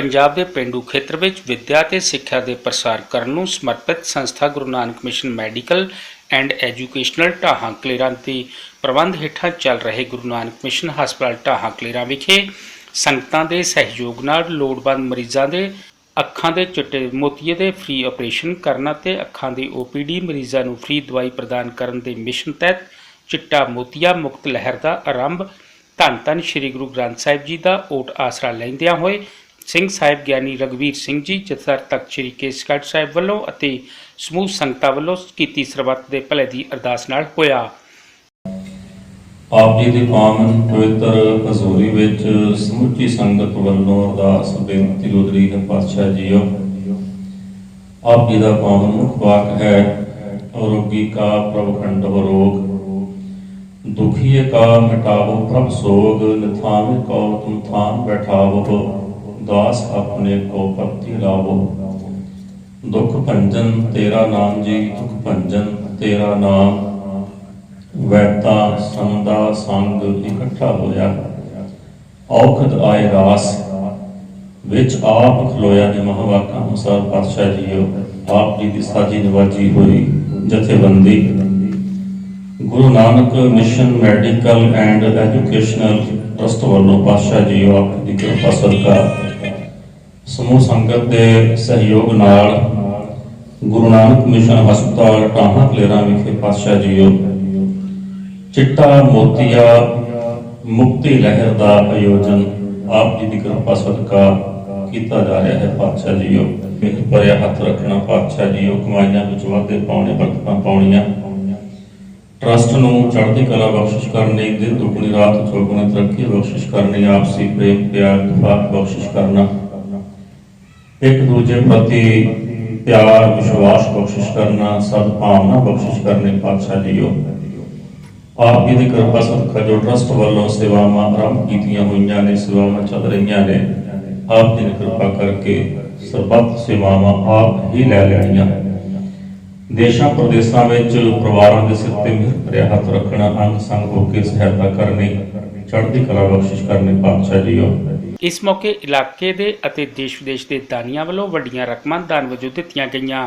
पंजाब के पेंडू खेत्र में विद्या ते सिक्ख्या के प्रसार करन नूं समर्पित संस्था Guru Nanak mission medical and educational Dhahan Kaleran के प्रबंध हेठां चल रहे गुरु नानक मिशन हस्पताल ढाहां कलेरां विखे संगतां दे सहयोग नाल लोड़वंद मरीजां दे अखां दे चिट्टे मोतिये दे फ्री ऑपरेशन करना ते अखां दी OPD मरीजां नूं फ्री दवाई प्रदान करन दे मिशन तहत चिट्टा मोतिया मुक्त लहर का आरंभ धन धन श्री गुरु ग्रंथ साहिब जी का ओट आसरा लैंदियां होए सिंह साहिब ज्ञानी रघुवीर सिंह जी जथेदार तख्त श्री केसगढ़ साहिब वालों अते समूह संगतां वालों कीती सरबत दे भले दी अरदास नाल होया। आप जी की पावन पवित्र हजूरी विच समुची संगत वालों अरदास बेनती गुजरी है पातशाह जीओ। आप जी का पावन मुख वाक है रोगी का प्रभ खंडव रोग, दुखिए का मिटावो प्रभ सोग, निथावे को तुम थान बैठावो, दास अपने को पत्ती लावो। दुख भंजन तेरा नाम जी, दुख भंजन तेरा नाम, वैता संदा संग इकट्ठा होया, औखद आए रास विच आप खलोया ने महावाका अनुसार पातशाह जीओ। आप जी की साजी नवाजी हुई जथेबंदी गुरु Nanak mission medical and educational trust वालों पातशाह जीओ आप की कृपा सदका समूह संगत के सहयोग नाल गुरु नानक मिशन हस्पताल ढाहां कलेरां विखे पातशाह जीओ चिट्टा मोतिया मुक्ति लहर का आयोजन आप जी की कृपा सदका किया जा रहा है। पातशाह जीओ मेहर भरिया हथ रखना पातशाह जीओ, कमाइयां विच वाधे पाउणे बरकतां पाउणियां, ट्रस्ट नूं चढ़ती कला बख्शिश करनी, दिन दुगनी रात चौगुनी तरक्की बख्शिश करनी, आपसी प्रेम प्यार इतफाक बख्शिश करना, एक दूजे प्रति प्यार विश्वास बख्शिश करना, सद्भावना बख्शिश करनी। पातशाह जीओ आप जी की कृपा सदका जो ट्रस्ट वालों सेवावां आरंभ कीतियां हुईयां ने, सेवावां चल रही ने, आप जी ने कृपा करके सरबत सेवावां आप ही लै लैणियां। देशों प्रदेशों में परिवारों के सिर पर मेहर भरिया हथ रखना, अंग संग होकर सहायता करनी, चढ़ती कला बख्शिश करनी। पातशाह जीओ इस मौके इलाके दे अते देश विदेश के दानियां वालों वड्डियां रकमां दान वजों दित्तियां गईयां।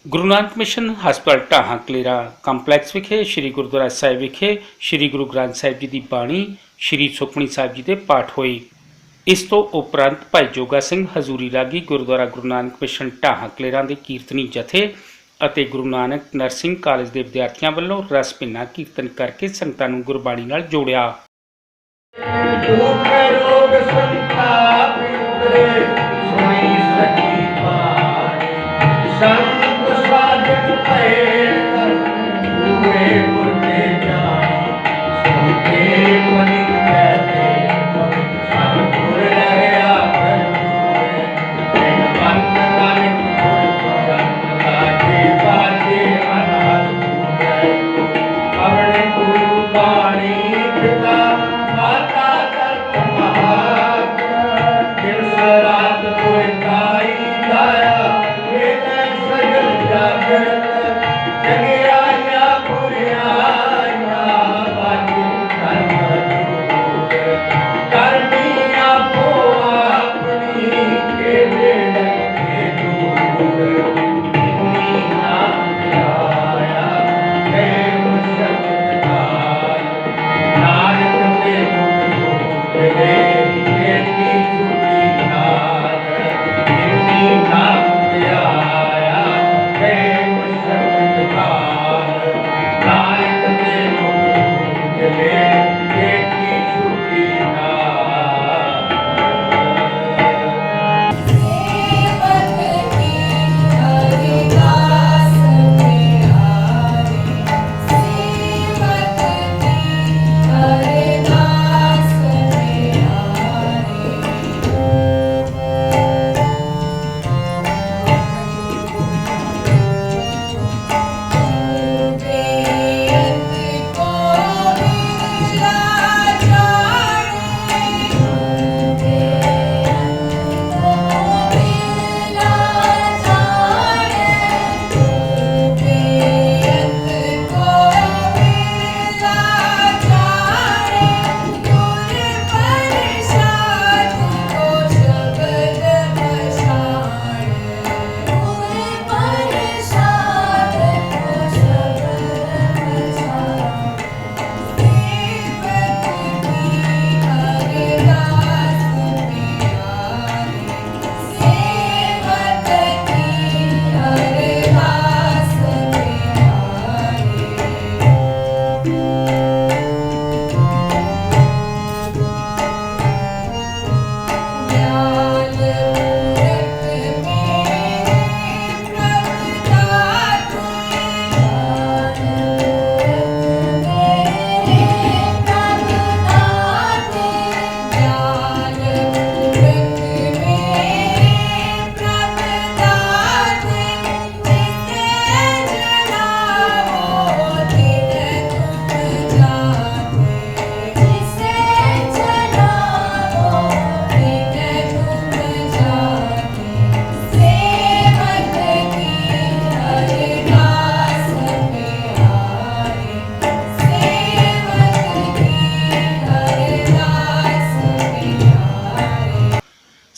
गुरु नानक मिशन हस्पताल ढाहां कलेरा कंपलैक्स विखे श्री गुरुद्वारा साहिब विखे श्री गुरु ग्रंथ साहिब जी की बाणी श्री सुखमनी साहिब जी के पाठ होए। इस तो उपरंत भाई जोगा सिंह हजूरी रागी गुरुद्वारा गुरु नानक मिशन ढाहां कलेरा के कीर्तनी जथे ਅਤੇ गुरु नानक नर्सिंग कालेज के विद्यार्थियों वालों रस भिन्ना कीर्तन करके संगतां नूं गुरबाणी नाल जोड़िया।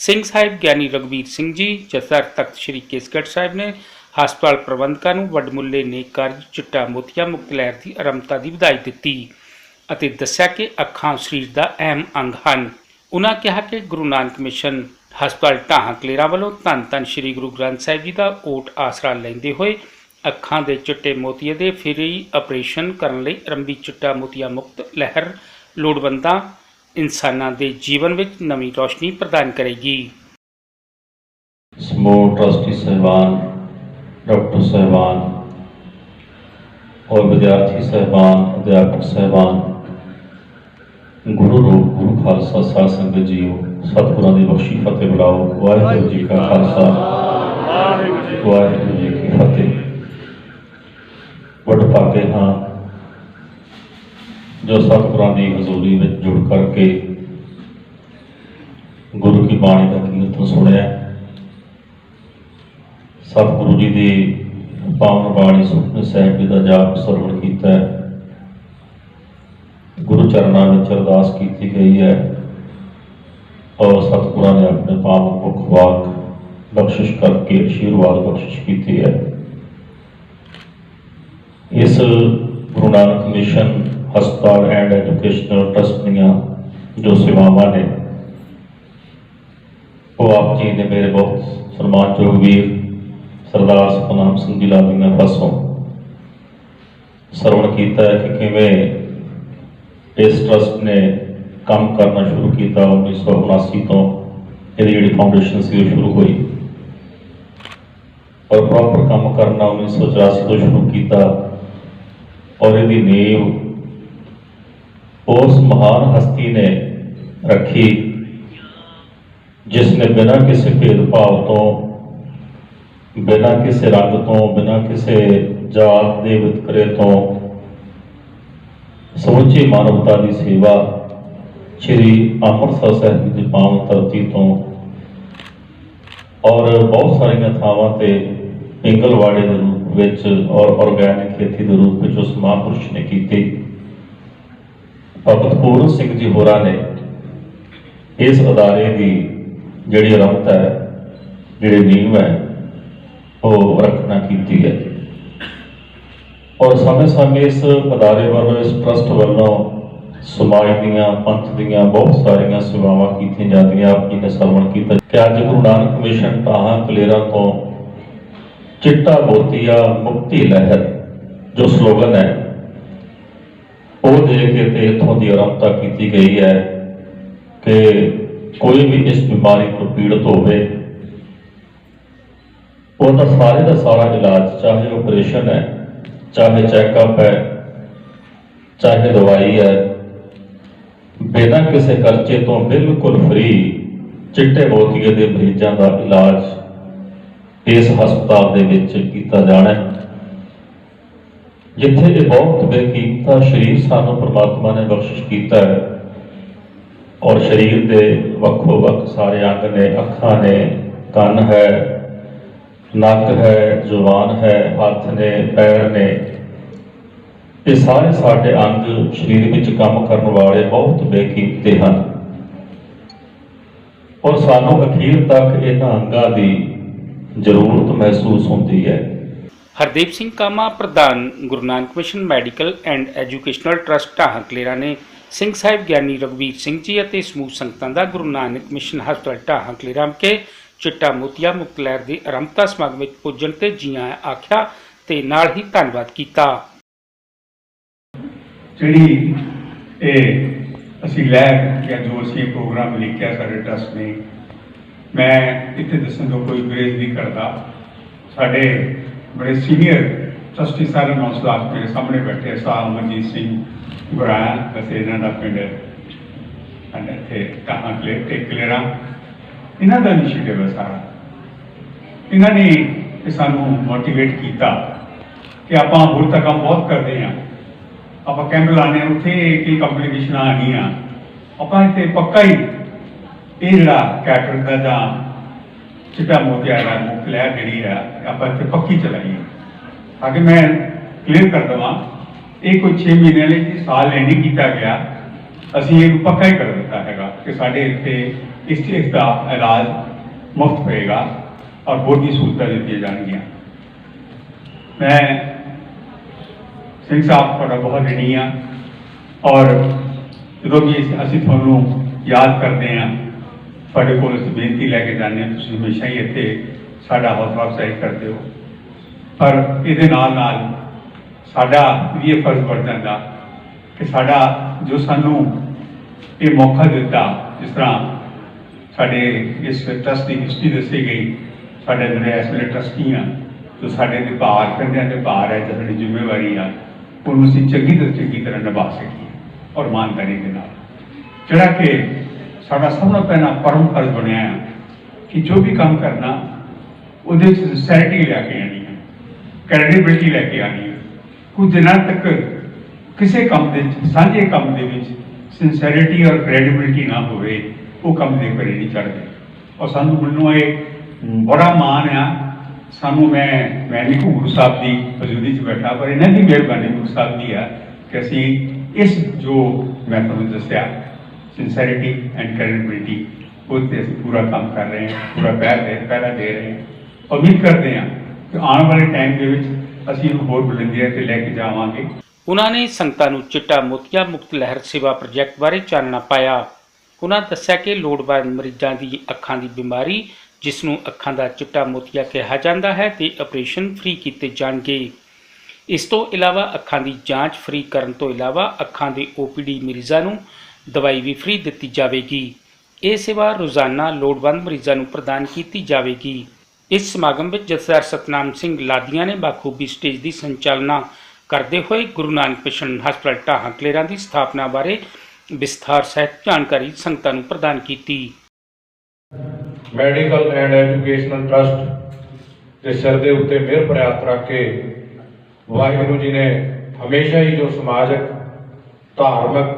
ਸਿੰਘ ਸਾਹਿਬ ਗਿਆਨੀ ਰਘਵੀਰ ਸਿੰਘ ਜੀ ਜਥੇਦਾਰ ਤਖਤ ਸ੍ਰੀ ਕੇਸਗੜ੍ਹ ਸਾਹਿਬ ਨੇ ਹਸਪਤਾਲ ਪ੍ਰਬੰਧਕਾਂ ਨੂੰ ਵੱਡਮੁੱਲੇ ਨੇਕ ਕਾਰਜ ਚਿੱਟਾ ਮੋਤੀਆ ਮੁਕਤ ਲਹਿਰ ਦੀ ਆਰੰਭਤਾ ਦੀ ਵਧਾਈ ਦਿੱਤੀ ਅਤੇ ਦੱਸਿਆ ਕਿ ਅੱਖਾਂ ਸਰੀਰ ਦਾ ਅਹਿਮ ਅੰਗ ਹਨ। ਉਨ੍ਹਾਂ ਕਿਹਾ ਕਿ ਗੁਰੂ ਨਾਨਕ ਮਿਸ਼ਨ ਹਸਪਤਾਲ ਢਾਹਾਂ ਕਲੇਰਾਂ ਵੱਲੋਂ ਧੰਨ ਧੰਨ ਸ੍ਰੀ ਗੁਰੂ ਗ੍ਰੰਥ ਸਾਹਿਬ ਜੀ ਦਾ ਓਟ ਆਸਰਾ ਲੈਂਦੇ ਹੋਏ ਅੱਖਾਂ ਦੇ ਚਿੱਟੇ ਮੋਤੀਏ ਦੇ ਫ੍ਰੀ ਆਪਰੇਸ਼ਨ ਕਰਨ ਲਈ ਆਰੰਭੀ ਚਿੱਟਾ ਮੋਤੀਆ ਮੁਕਤ ਲਹਿਰ ਲੋੜਵੰਦਾਂ ਇਨਸਾਨਾਂ ਦੇ ਜੀਵਨ ਵਿੱਚ ਨਵੀਂ ਰੌਸ਼ਨੀ ਪ੍ਰਦਾਨ ਕਰੇਗੀ। ਸਮੂਹ ट्रस्टी साहिबान, डॉक्टर साहिबान और विद्यार्थी साहिबान, अध्यापक साहिबान, गुरु रूप गुरु खालसा साध संगत जीओ, सतगुरां दी बख्शी फतेह बुलाओ। वाहिगुरू जी का खालसा, वाहिगुरू जी की फतेह। वड भागे हाँ जो सतगुरां दी हजूरी में जुड़ करके गुरु की बाणी का कीर्तन सुनिया। सतगुरु जी की पावन बाणी सुखमनी साहिब जी का जाप सरवण किया है। गुरु चरणों में अरदास की गई है और सतगुरां ने अपने पावन मुख वाक बख्शिश करके आशीर्वाद बख्शिश की है। इस गुरु नानक मिशन हस्पताल एंड एजुकेशनल ट्रस्ट दियाँ जो सेवावां ने वो आप जी ने मेरे बहुत सम्मानयोग वीर सरदार सतनाम सिंह जी लाल पासों सरवण किया है कि किवें इस ट्रस्ट ने काम करना शुरू किया। 1979 तो ये फाउंडेशन से शुरू हुई और प्रॉपर काम करना 1984 तो शुरू किया और यदि नींव उस महान हस्ती ने रखी जिसने बिना किसी भेदभाव तो, बिना किसी रंग तो, बिना किसी जात के वितकरे तो समुची मानवता की सेवा श्री अमृतसर साहिब की पावन धरती तो और बहुत सारिया थावां ते पिंगलवाड़े के रूप में और ऑर्गैनिक खेती के रूप में उस महापुरुष ने की। भगत पूर्ण सिंह जी होरां ने इस अदारे की जिहड़ी आरंभता है, जिहड़ी नींव है, वो रखना की है और समय समय इस अदारे वालों, इस ट्रस्ट वालों समाज दियां पंथ दियां बहुत सारिया सेवावां की जांदियां। आप जी ने सरवण किया कि अज गुरु नानक मिशन ढाहां कलेरां तो चिट्टा मोतिया मुक्ति लहर जो स्लोगन है वो दे के इतों की आरंभता की गई है कि कोई भी इस बीमारी को पीड़ित होवे उसका सारे का सारा इलाज, चाहे ऑपरेशन है, चाहे चैकअप है, चाहे दवाई है, बिना किसी खर्चे तो बिल्कुल फ्री चिट्टे मोतिए के मरीजों का इलाज इस हस्पताल के विच कीता जाना है। जिथे ये बहुत बेकीमता शरीर सानू परमात्मा ने बख्शिश किया है और शरीर के वक्खो वक् सारे अंग ने, अखा ने, कन है, नक है, जुबान है, हाथ ने, पैर ने, ये सारे साडे अंग शरीर में काम करने वाले बहुत बेकीमती हैं और सानू अखीर तक इन्हां अंगां दी जरूरत महसूस होती है। हरदीप सिंह कामा प्रधान Guru Nanak mission medical and educational trust Dhahan Kalera ने सिंह साहिब ज्ञानी रघुवीर सिंह जी और समूह संगतां दा गुरु नानक मिशन हस्पताल ढाहां कलेरा के चिट्टा मोतिया मुक्त लहर की आरंभता समागम में पुजन ते जियां आख्या ते नाल ही धन्नवाद किया। जिहड़ी असीं लहर या जो असीं प्रोग्राम लिखिया साडे ट्रस्ट ने, मैं इत्थे दस्सण दा कोई गुरेज नहीं करता। साडे बड़े सीनियर ट्रस्टी सारे नौसला मेरे सामने बैठे साह अमरजीत सिंह गुराया, वैसे इन्हों का पिंड इतने ढाहां कलेरा, इन्हों का इनिशिएटिव है सारा। इन्होंने सानू मोटिवेट किया कि आप होर तो काम बहुत करते हैं, आप कैंप लाने उत्थे कई कंपलीकेशन आ गई, आप इतने पक्का ही ये जोड़ा कैटर का जां चिट्टा मोतिया है मुक्त लहर जी है आप इतने पक्की चलाइए। ताकि मैं क्लीयर कर देवां, ये कोई 6 महीने साल नहीं किया गया, असीं ये पक्का ही कर दिता है कि साढ़े इतने इसका इलाज मुफ्त होएगा और होर भी सहूलतां दित्तियां जाणगीਆਂ। मैं सिंह साहब तुहाडा बहुत ऋणी हाँ और जो भी असीं तुहानूं याद करते हैं तुहाडे कोल असीं बेनती लैके जाने तुसीं हमेशा ही इत्थे साडा हौसला अफजाई करते हो, पर इहदे नाल नाल साडा भी ये फर्ज बन जाता कि साडा जो सानू ये मौका दिता, जिस तरह साडे इस ट्रस्ट की हिस्ट्री दसी गई, साडे जिहड़े इस वेले ट्रस्टी हाँ जो साडे ते भार कंधियां ते भार है जो साडी जिम्मेवारी आ उहनूं असीं चंगी तो चंगी तरह निभा सकीए और ईमानदारी दे नाल, जिहड़ा कि साडा सब नाल पहला परम फर्ज बनिया है कि जो भी काम करना उहदे च सिंसैरिटी लैके आनी है, क्रेडिबिलिटी लैके आनी है। कुछ दिनों तक किसी काम दे सांझे काम दे विच सिंसैरिटी और क्रेडिबिलिटी ना होवे वो काम दे परे नहीं चढ़ते। और सानू मैनूं ये बड़ा मान आ, सानू मैं नहीं गुरु साहब की मौजूदगी च बैठा, पर इन्हां दी मेहरबानी गुरु साहब की है कि असीं इस जो मैं तुहानूं दस्सिया सिंसैरिटी एंड क्रेडिबिलिटी उस पर असीं पूरा काम कर रहे हैं, पूरा पहला दे रहे हैं। उम्मीद करते हैं कि आने वाले टाइम के विच असीं इहनूं होर बुलंदियां ते लैके जावांगे। उन्होंने संगतां नूं चिट्टा मोतिया मुक्त लहर सेवा प्रोजैक्ट बारे चानना पाया। उन्होंने दस्सिया कि लोड़वंद मरीजां दी अखां दी बीमारी जिसनूं अखां दा चिट्टा मोतिया कहा जाता है ते ऑपरेशन फ्री किए जाणगे। इस तो इलावा अखां दी जांच फ्री करन तो इलावा अखां दे OPD मरीजां नूं दवाई भी फ्री दित्ती जावेगी। ये सेवा रोज़ाना लोड़वंद मरीजां नूं प्रदान की जावेगी। इस समागम में जथेदार सतनाम सिंह लादिया ने बाखूबी स्टेज की संचालना करते हुए गुरु नानक मिशन हस्पताल ढाहां कलेरां की स्थापना बारे विस्तार सहित जानकारी संगतां नूं प्रदान की। मैडिकल एंड एजुकेशनल ट्रस्ट के सिर के उत्ते मेहर प्रयात रख के वाहिगुरू जी ने हमेशा ही जो समाजक धार्मिक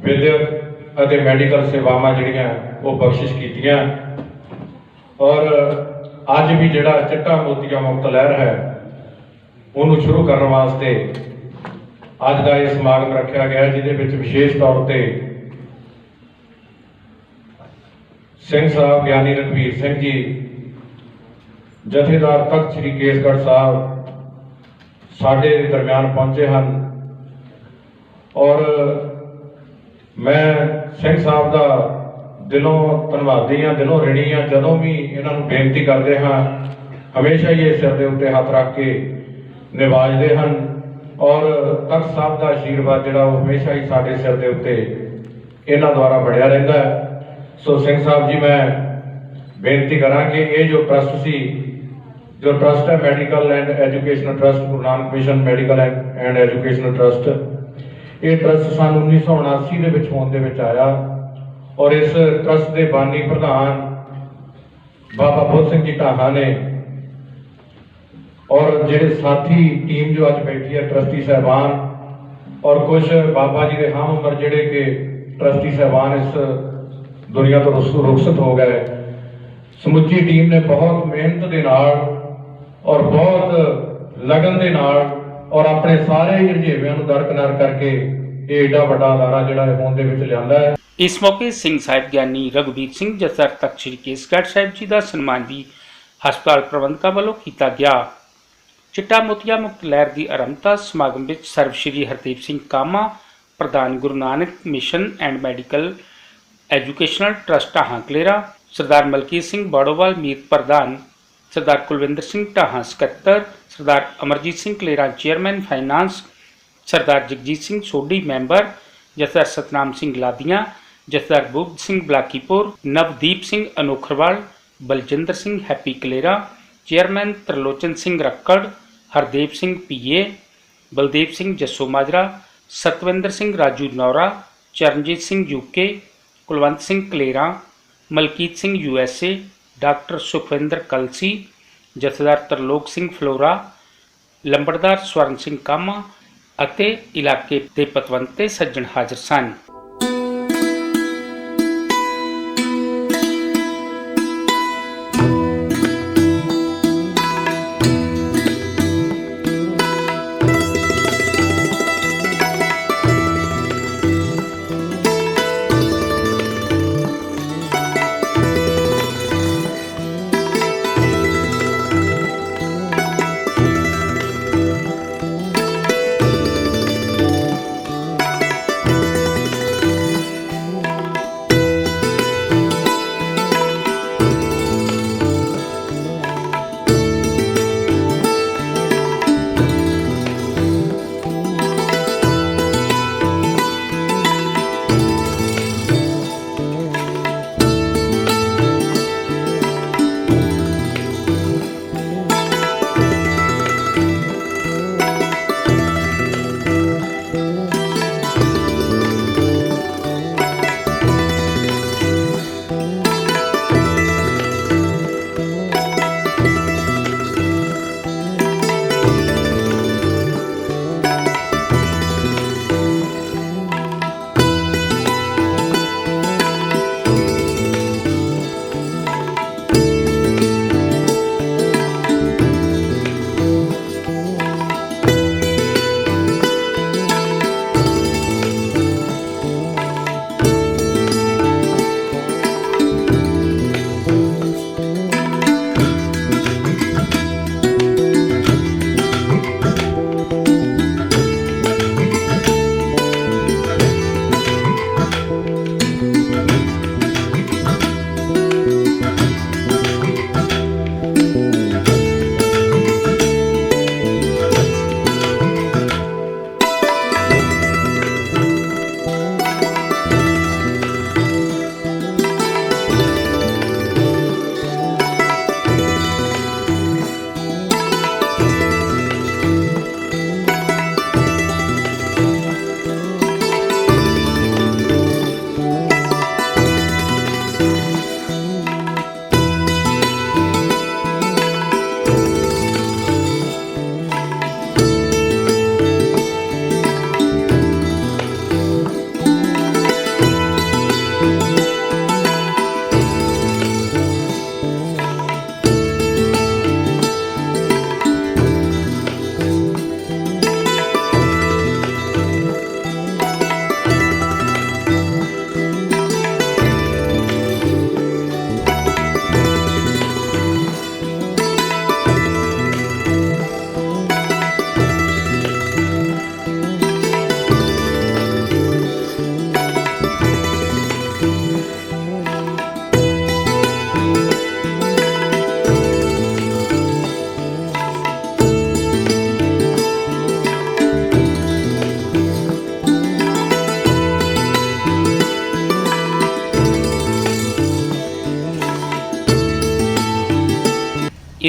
विद्यक और मैडिकल सेवावां जिहड़ियां वो बख्शिश कीतियां और अज भी जिहड़ा चिट्टा मोतिया मुक्त लहर है उन्होंने शुरू करने वास्ते अज का यह समागम रखा गया, जिहदे विच विशेष तौर पर सिंह साहब ज्ञानी रघबीर सिंह जी जथेदार तख्त श्री केसगढ़ साहब साडे दरम्यान पहुंचे हैं और मैं सिंह साहब का दिलों धन्नवादी हाँ, दिलों ऋणी हाँ। जदों भी इन्हों बेनती करते हैं हमेशा ही ये सिर के उत्ते हाथ रख के निवाजते हैं और तख्त साहब का आशीर्वाद जिहड़ा वो हमेशा ही साडे सिर के उत्ते इन्हां द्वारा बढ़िया रहिंदा है। सो सिंह साहब जी मैं बेनती करा कि ये जो ट्रस्ट सी जो ट्रस्ट है medical and educational trust Guru Nanak mission medical and educational trust, ये ट्रस्ट सन 1979 के होंद आया और इस ट्रस्ट के बानी प्रधान बाबा बुद्ध सिंह जी ढाहा ने और जेडे साथी टीम जो अज बैठी है ट्रस्टी साहबान और कुछ बाबा जी के हम उम्र जेडे के ट्रस्टी साहबान इस दुनिया तो रुखसत हो गए। समुची टीम ने बहुत मेहनत के नाल और बहुत लगन के नाल और अपने सारे रजेवियां नूं दरकिनार करके ये एडा वड्डा अदारा जिहड़ा होंद दे विच लिआंदा है। इस मौके सिंह साहिब ज्ञानी रघुवीर सिंह जथेदार तख्त श्री केसगढ़ साहिब जी का सन्मान भी हस्पताल प्रबंधकों वालों किया गया। चिट्टा मोतिया मुक्त लहर की आरंभता समागम में सर्व श्री हरदेव सिंह कामा प्रधान Guru Nanak mission and medical educational trust Dhahan Kalera, Sardar Malkit Singh Barowal मीत प्रधान, सरदार कुलविंदर सिंह ढाहां सकत्तर, Sardar Amarjit Singh Kalera chairman finance, Sardar Jagjit Singh Sodhi member, Jathedar Satnam Singh Ladia, Jathedar Budh Singh Balakipur, Navdeep Singh Anokharwal, Baljinder Singh Happy Kalera, chairman Trilochan Singh Rakkar, Hardev Singh PA, Baldev Singh Jasso Majra, Satwinder Singh Raju Naura, Charanjit Singh UK, Kulwant Singh cholera, Malkit Singh USA, doctor Sukhwinder Kalsi, Jathedar Tarlok Singh Flora, लंबड़दार स्वर्ण सिंह कामा ਅਤੇ इलाके के पतवंत ते सज्जन हाजिर सन।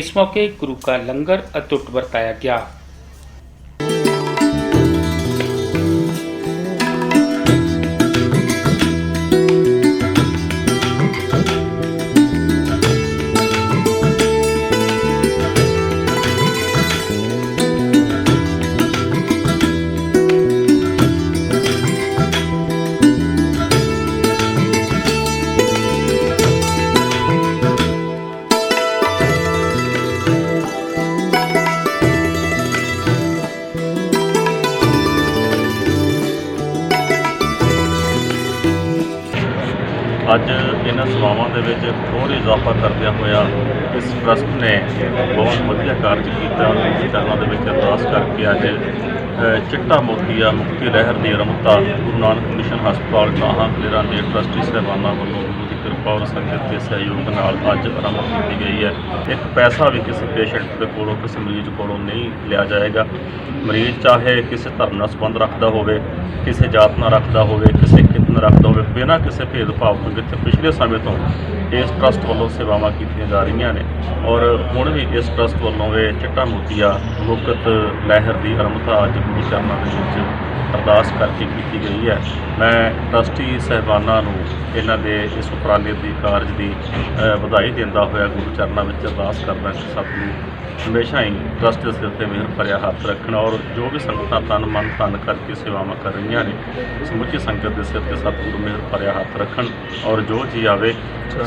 ਇਸ ਮੌਕੇ ਗੁਰੂ ਕਾ ਲੰਗਰ ਅਤੁੱਟ ਵਰਤਾਇਆ ਗਿਆ। ਅੱਜ ਇਹਨਾਂ ਸੇਵਾਵਾਂ ਦੇ ਵਿੱਚ ਹੋਰ ਇਜ਼ਾਫਾ ਕਰਦਿਆਂ ਹੋਇਆ ਇਸ ਟਰਸਟ ਨੇ ਬਹੁਤ ਵਧੀਆ ਕਾਰਜ ਕੀਤਾ। ਚਰਨਾਂ ਦੇ ਵਿੱਚ ਅਰਦਾਸ ਕਰਕੇ ਅੱਜ ਚਿੱਟਾ ਮੋਤੀਆ ਮੁਕਤੀ ਲਹਿਰ ਦੀ ਆਰੰਭਤਾ ਗੁਰੂ ਨਾਨਕ ਮਿਸ਼ਨ ਹਸਪਤਾਲ ਟਾਹਾਂ ਕਲੇਰਾਂ ਦੇ ਟਰਸਟੀ ਸਾਹਿਬਾਨਾਂ ਵੱਲੋਂ ਗੁਰੂ ਦੀ ਕਿਰਪਾ ਔਰ ਸੰਗਤ ਦੇ ਸਹਿਯੋਗ ਨਾਲ ਅੱਜ ਆਰੰਭ ਕੀਤੀ ਗਈ ਹੈ। ਇੱਕ ਪੈਸਾ ਵੀ ਕਿਸੇ ਪੇਸ਼ੈਂਟ ਦੇ ਕੋਲੋਂ, ਕਿਸੇ ਮਰੀਜ਼ ਕੋਲੋਂ ਨਹੀਂ ਲਿਆ ਜਾਏਗਾ। ਮਰੀਜ਼ ਚਾਹੇ ਕਿਸੇ ਧਰਮ ਨਾਲ ਸੰਬੰਧ ਰੱਖਦਾ ਹੋਵੇ, ਕਿਸੇ ਜਾਤ ਨਾਲ ਰੱਖਦਾ ਹੋਵੇ, ਕਿਸੇ ਕਿਤ ਨਾਲ ਰੱਖਦਾ ਹੋਵੇ, ਬਿਨਾਂ ਕਿਸੇ ਭੇਦਭਾਵ ਤੋਂ, ਜਿੱਥੇ ਪਿਛਲੇ ਸਮੇਂ ਤੋਂ ਇਸ ਟਰਸਟ ਵੱਲੋਂ ਸੇਵਾਵਾਂ ਕੀਤੀਆਂ ਜਾ ਰਹੀਆਂ ਨੇ ਔਰ ਹੁਣ ਵੀ ਇਸ ਟਰਸਟ ਵੱਲੋਂ ਇਹ ਚਿੱਟਾ ਮੋਤੀਆ ਮੁਕਤ ਲਹਿਰ ਦੀ ਆਰੰਭਤਾ ਅੱਜ ਗੁਰੂ ਚਰਨਾਂ ਦੇ ਵਿੱਚ ਅਰਦਾਸ ਕਰਕੇ ਕੀਤੀ ਗਈ ਹੈ। ਮੈਂ ਟਰਸਟੀ ਸਾਹਿਬਾਨਾਂ ਨੂੰ ਇਹਨਾਂ ਦੇ ਇਸ ਉਪਰਾਲੇ ਦੀ ਕਾਰਜ ਦੀ ਵਧਾਈ ਦਿੰਦਾ ਹੋਇਆ ਗੁਰੂ ਚਰਨਾਂ ਵਿੱਚ ਅਰਦਾਸ ਕਰਦਾ ਕਿ ਸਤਿਗੁਰੂ ਹਮੇਸ਼ਾ ਹੀ ਟਰਸਟ ਦੇ ਸਿਰ 'ਤੇ ਮਿਹਰ ਭਰਿਆ ਹੱਥ ਰੱਖਣ ਔਰ ਜੋ ਵੀ ਸੰਗਤਾਂ ਤਨ ਮਨ ਧਨ ਕਰਕੇ ਸੇਵਾਵਾਂ ਕਰ ਰਹੀਆਂ ਨੇ ਸਮੁੱਚੀ ਸੰਗਤ ਦੇ ਸਿਰ 'ਤੇ ਸਤਿਗੁਰੂ ਮਿਹਰ ਭਰਿਆ ਹੱਥ ਰੱਖਣ ਔਰ ਜੋ ਜੀ ਆਵੇ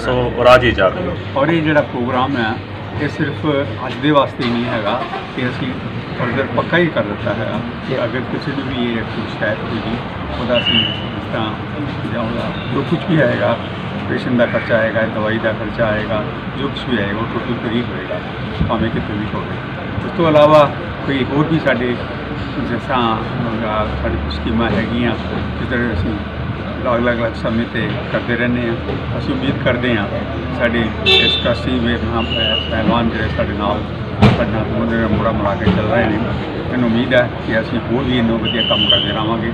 ਸੋ ਰਾਜੀ ਜਾਵੇ। ਔਰ ਇਹ ਜਿਹੜਾ ਪ੍ਰੋਗਰਾਮ ਹੈ ਇਹ ਸਿਰਫ ਅੱਜ ਦੇ ਵਾਸਤੇ ਹੀ ਨਹੀਂ ਹੈਗਾ ਕਿ ਅਸੀਂ ਫਰਦਰ ਪੱਕਾ ਹੀ ਕਰ ਦਿੱਤਾ ਹੈ ਕਿ ਅਗਰ ਕਿਸੇ ਨੂੰ ਵੀ ਇਹ ਕੁਝ ਸ਼ਿਕਾਇਤ ਹੋਏਗੀ ਉਹਦਾ ਅਸੀਂ ਜਿਸ ਤਰ੍ਹਾਂ ਜਾਊਗਾ ਜੋ ਕੁਝ ਵੀ ਆਏਗਾ, ਆਪਰੇਸ਼ਨ ਦਾ ਖਰਚਾ ਆਏਗਾ, ਦਵਾਈ ਦਾ ਖਰਚਾ ਆਏਗਾ, ਜੋ ਕੁਝ ਵੀ ਆਏਗਾ ਉਹ ਟੋਟਲ ਫਰੀ ਹੋਏਗਾ ਭਾਵੇਂ ਕਿਤੇ ਵੀ ਹੋਵੇ। ਉਸ ਤੋਂ ਇਲਾਵਾ ਕੋਈ ਹੋਰ ਵੀ ਸਾਡੇ ਜਿਸ ਤਰ੍ਹਾਂ ਸਾਡੀ ਕੁਝ ਸਕੀਮਾਂ ਹੈਗੀਆਂ ਜਿਸ ਤਰ੍ਹਾਂ ਅਸੀਂ ਅਲੱਗ-ਅਲੱਗ ਸਮੇਂ 'ਤੇ ਕਰਦੇ ਰਹਿੰਦੇ ਹਾਂ। ਅਸੀਂ ਉਮੀਦ ਕਰਦੇ ਹਾਂ ਸਾਡੇ ਇਸ ਟਰਸਟੀ ਵਿੱਚ ਪਹਿਲਵਾਨ ਜਿਹੜੇ ਸਾਡੇ ਨਾਲ ਮੋਢਾ ਮਿਲਾ ਕੇ ਚੱਲ ਰਹੇ ਨੇ, ਮੈਨੂੰ ਉਮੀਦ ਹੈ ਕਿ ਅਸੀਂ ਹੋਰ ਵੀ ਇੰਨਾ ਵਧੀਆ ਕੰਮ ਕਰਦੇ ਰਹਾਂਗੇ।